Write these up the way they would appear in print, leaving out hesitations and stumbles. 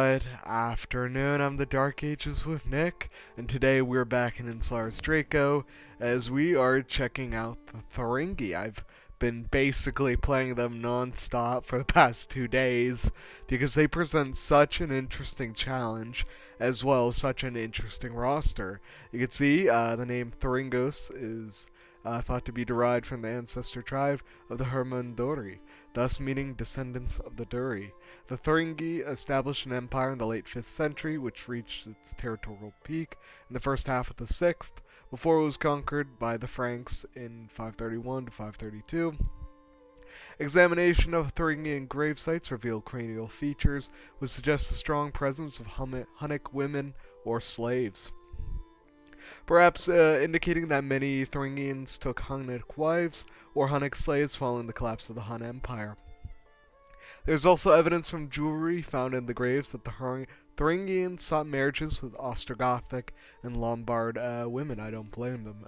Good afternoon, I'm the Dark Ages with Nick, and today we're back in Insularis Draco as we are checking out the Thuringi. I've been basically playing them non-stop for the past 2 days because they present such an interesting challenge as well as such an interesting roster. You can see the name Thuringos is thought to be derived from the ancestor tribe of the Hermunduri, thus meaning descendants of the Duri. The Thuringi established an empire in the late 5th century, which reached its territorial peak in the first half of the 6th, before it was conquered by the Franks in 531 to 532. Examination of Thuringian grave sites revealed cranial features, which suggest a strong presence of Hunnic women or slaves, perhaps indicating that many Thuringians took Hunnic wives or Hunnic slaves following the collapse of the Hun Empire. There's also evidence from jewelry found in the graves that the Thuringians sought marriages with Ostrogothic and Lombard women. I don't blame them.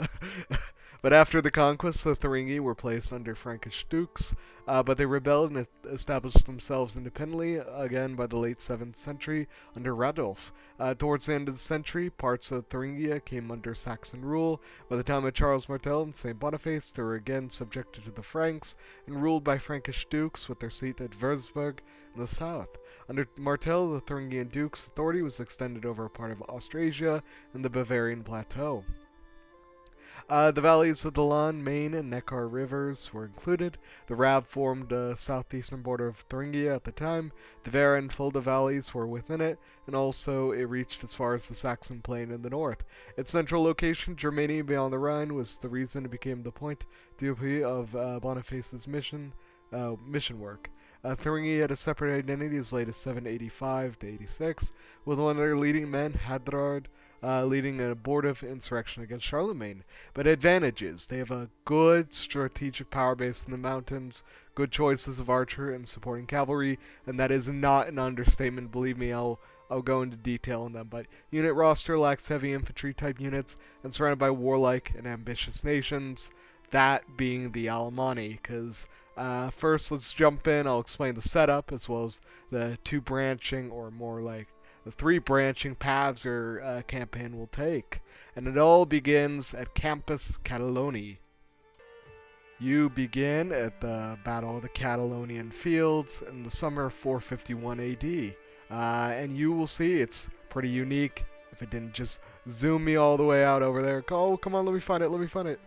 But after the conquest, the Thuringi were placed under Frankish dukes, but they rebelled and established themselves independently again by the late 7th century under Radulf. Towards the end of the century, parts of Thuringia came under Saxon rule. By the time of Charles Martel and St. Boniface, they were again subjected to the Franks and ruled by Frankish dukes with their seat at Würzburg in the south. Under Martel, the Thuringian duke's authority was extended over a part of Austrasia and the Bavarian plateau. The valleys of the Lahn, Main, and Neckar rivers were included. The Rab formed the southeastern border of Thuringia at the time. The Werra and Fulda valleys were within it, and also it reached as far as the Saxon plain in the north. Its central location, Germany beyond the Rhine, was the reason it became the point d'appui of Boniface's mission work. Thuringia had a separate identity as late as 785 to 86, with one of their leading men, Hadrad, leading an abortive insurrection against Charlemagne. But advantages: they have a good strategic power base in the mountains, good choices of archer and supporting cavalry, and that is not an understatement. Believe me, I'll go into detail on them. But unit roster lacks heavy infantry type units and surrounded by warlike and ambitious nations, that being the Alemanni. Because first, let's jump in. I'll explain the setup as well as the two branching, or more like the three branching paths your campaign will take. And it all begins at Campus Catalauni. You begin at the Battle of the Catalaunian Fields in the summer of 451 AD. And you will see it's pretty unique. If it didn't just zoom me all the way out over there. Oh, come on, let me find it.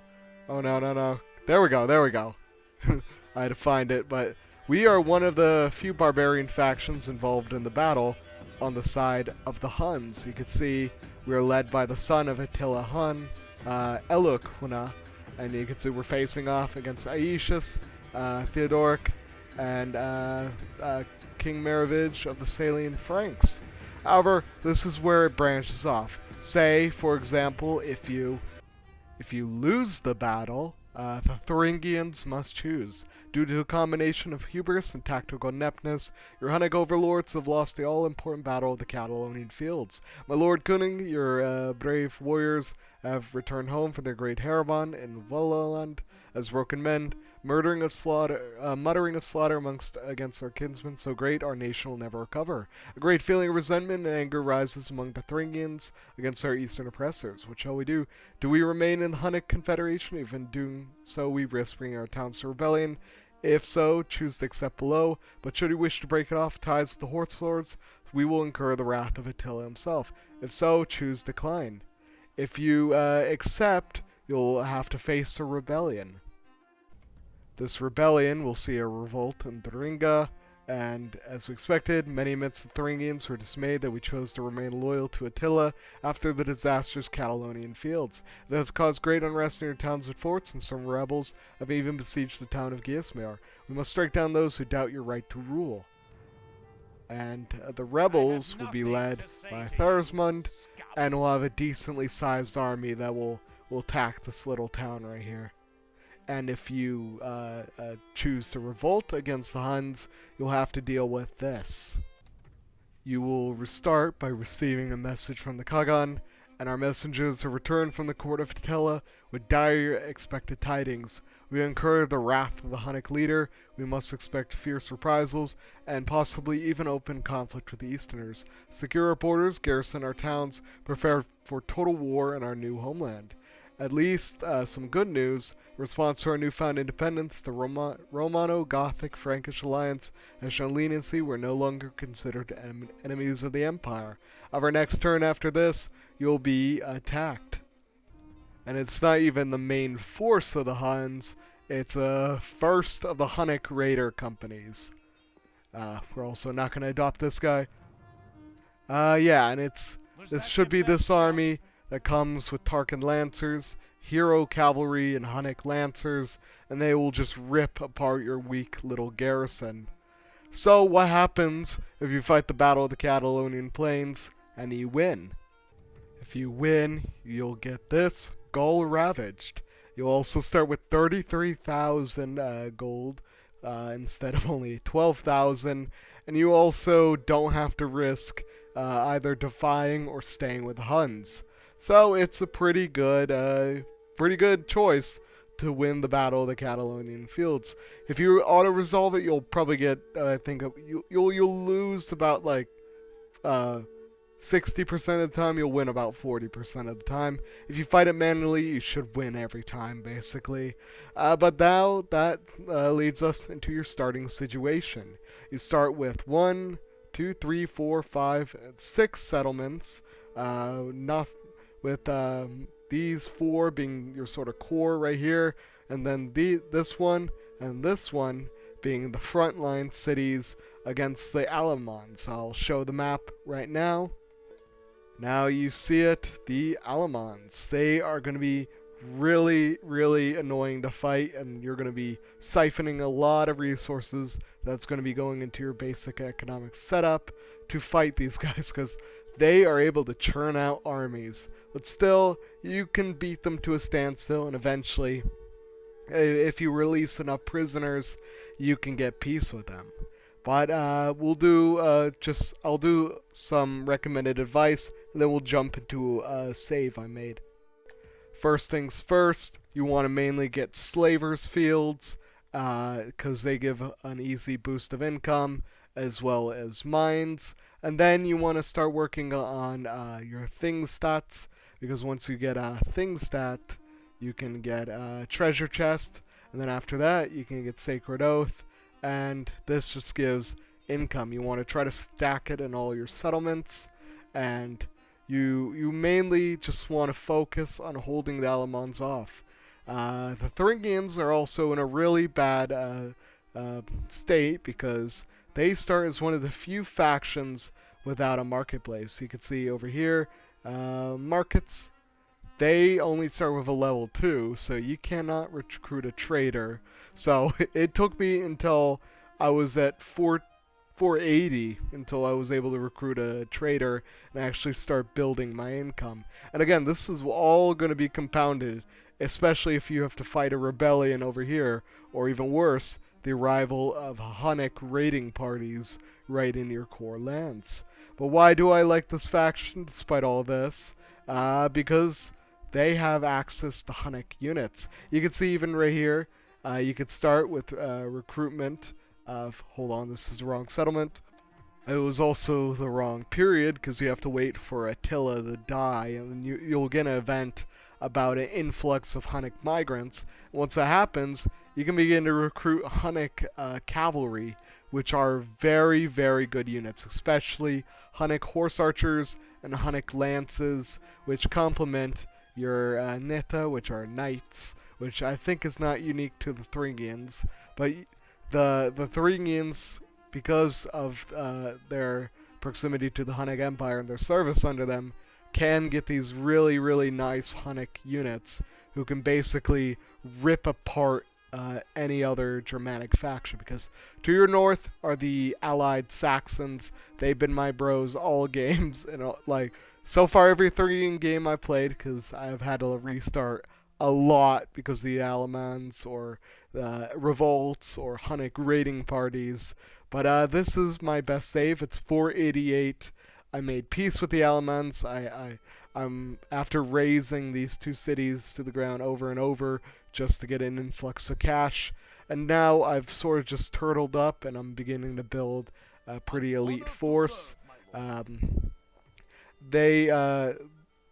Oh, no. There we go. I had to find it, but we are one of the few barbarian factions involved in the battle on the side of the Huns. You can see we are led by the son of Attila Hun, Eluk Huna, and you can see we're facing off against Aetius, Theodoric, and King Merovage of the Salian Franks. However, this is where it branches off. Say, for example, if you lose the battle, the Thuringians must choose. Due to a combination of hubris and tactical ineptness, your Hunnic overlords have lost the all-important battle of the Catalaunian Fields. My Lord Kuning, your brave warriors have returned home from their great Haravan in Volaland as broken men, muttering of slaughter against our kinsmen so great our nation will never recover. A great feeling of resentment and anger rises among the Thuringians against our eastern oppressors. What shall we do? Do we remain in the Hunnic Confederation? Even doing so, we risk bringing our towns to rebellion. If so, choose to accept below. But should you wish to break off ties with the Horstlords, we will incur the wrath of Attila himself. If so, choose decline. If you accept, you'll have to face a rebellion. This rebellion will see a revolt in Thuringia, and as we expected, many amidst the Thuringians were dismayed that we chose to remain loyal to Attila after the disastrous Catalaunian Fields. They have caused great unrest in your towns and forts, and some rebels have even besieged the town of Giesmar. We must strike down those who doubt your right to rule. And the rebels will be led by Thorismund, and will have a decently sized army that will attack this little town right here. And if you choose to revolt against the Huns, you'll have to deal with this. You will restart by receiving a message from the Kagan, and our messengers have returned from the court of Attila with dire expected tidings. We incur the wrath of the Hunnic leader. We must expect fierce reprisals and possibly even open conflict with the Easterners. Secure our borders, garrison our towns, prepare for total war in our new homeland. At least some good news. In response to our newfound independence, the Romano-Gothic Frankish alliance has shown leniency. We're no longer considered enemies of the Empire. Of our next turn after this, you'll be attacked. And it's not even the main force of the Huns. It's a first of the Hunnic raider companies. We're also not going to adopt this guy. Yeah, and this should be this army that comes with Tarkan Lancers, Hero Cavalry, and Hunnic Lancers, and they will just rip apart your weak little garrison. So what happens if you fight the Battle of the Catalaunian Plains and you win? If you win, you'll get this, Gaul Ravaged. You'll also start with 33,000 gold instead of only 12,000, and you also don't have to risk either defying or staying with the Huns. So it's a pretty good choice to win the Battle of the Catalaunian Fields. If you auto-resolve it, you'll probably get, I think, you'll lose about like 60% of the time. You'll win about 40% of the time. If you fight it manually, you should win every time, basically. But now that leads us into your starting situation. You start with 1, 2, 3, 4, 5, 6 settlements. With these 4 being your sort of core right here, and then this one and this one being the frontline cities against the Alamans. I'll show the map right now. Now you see it, the Alamans. They are going to be really, really annoying to fight, and you're going to be siphoning a lot of resources that's going to be going into your basic economic setup to fight these guys, because they are able to churn out armies. But still, you can beat them to a standstill, and eventually, if you release enough prisoners, you can get peace with them. But I'll do some recommended advice, and then we'll jump into a save I made. First things first, you want to mainly get slavers fields, because they give an easy boost of income, as well as mines. And then you want to start working on your thing stats, because once you get a thing stat, you can get a treasure chest, and then after that you can get Sacred Oath, and this just gives income. You want to try to stack it in all your settlements, and you mainly just want to focus on holding the Alamans off. The Thuringians are also in a really bad state, because they start as one of the few factions without a marketplace. You can see over here, markets, they only start with a level 2, so you cannot recruit a trader. So it took me until I was at 480 until I was able to recruit a trader and actually start building my income. And again, this is all going to be compounded, especially if you have to fight a rebellion over here, or even worse, the arrival of Hunnic raiding parties right in your core lands. But why do I like this faction despite all this? Because they have access to Hunnic units. You can see even right here, you could start with recruitment of, hold on, this is the wrong settlement. It was also the wrong period, because you have to wait for Attila to die, and you'll get an event about an influx of Hunnic migrants. Once that happens, you can begin to recruit Hunnic cavalry, which are very, very good units, especially Hunnic horse archers and Hunnic lances, which complement your Nita, which are knights, which I think is not unique to the Thuringians. But the Thuringians, because of their proximity to the Hunnic Empire and their service under them, can get these really, really nice Hunnic units who can basically rip apart any other Germanic faction. Because to your north are the allied Saxons. They've been my bros all games, and like so far every Thuringian game I played, because I've had to restart a lot because of the Alamans or revolts or Hunnic raiding parties. But this is my best save. It's 488. I made peace with the Alamans. I'm after razing these two cities to the ground over and over, just to get an influx of cash. And now I've sort of just turtled up, and I'm beginning to build a pretty elite force. They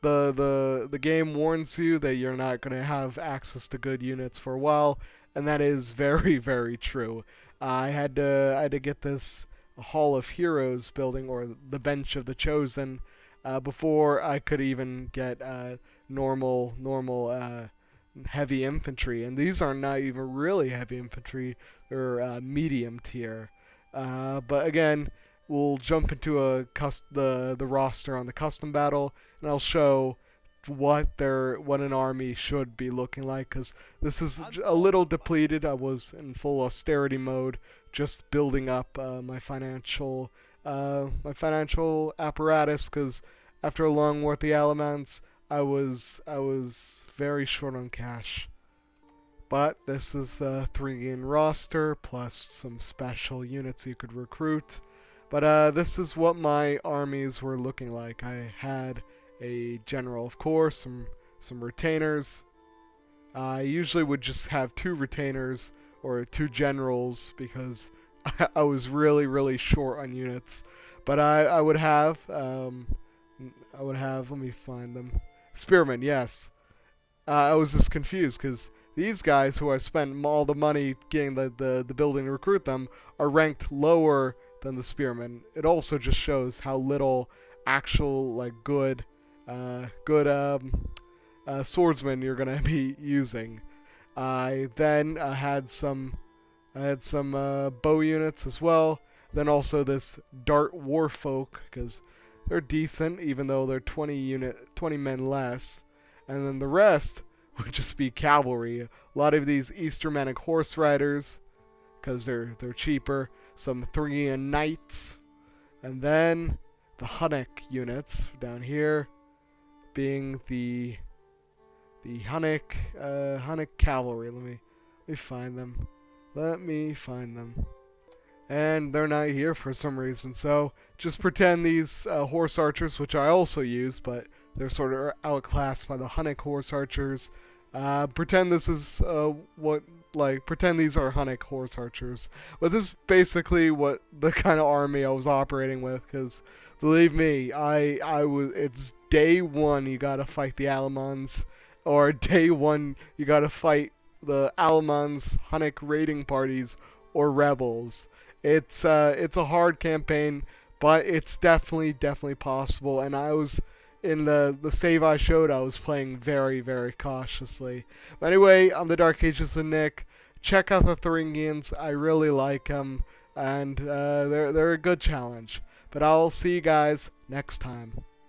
the game warns you that you're not going to have access to good units for a while, and that is very, very true. I had to get this Hall of Heroes building, or the Bench of the Chosen, before I could even get normal heavy infantry, and these are not even really heavy infantry; they're medium tier. But again, we'll jump into the roster on the custom battle, and I'll show what an army should be looking like, because this is a little depleted. I was in full austerity mode, just building up my financial apparatus, because after a long war at the Alamans, I was very short on cash. But this is the Thuringian roster, plus some special units you could recruit. But this is what my armies were looking like. I had a general, of course, some retainers. I usually would just have 2 retainers or 2 generals, because I was really, really short on units. But I would have, let me find them. Spearmen, yes. I was just confused, because these guys who I spent all the money getting the building to recruit them are ranked lower than the spearmen. It also just shows how little actual, like, good swordsmen you're gonna be using. I then had some bow units as well. Then also this dart warfolk, because they're decent, even though they're 20 men less. And then the rest would just be cavalry. A lot of these East Germanic horse riders, because they're cheaper. Some Thuringian knights, and then the Hunnic units down here, being the Hunnic cavalry. Let me find them. Let me find them. And they're not here for some reason, so just pretend these horse archers, which I also use, but they're sort of outclassed by the Hunnic horse archers. Pretend this is pretend these are Hunnic horse archers. But this is basically what the kind of army I was operating with, because believe me, it's day 1 you gotta fight the Alamans, or day 1 you gotta fight the Alamans, Hunnic raiding parties, or rebels. It's a hard campaign, but it's definitely possible, and I was in the save I showed, I was playing very, very cautiously. But anyway, I'm the Dark Ages with Nick. Check out the Thuringians. I really like them, and they're a good challenge. But I'll see you guys next time.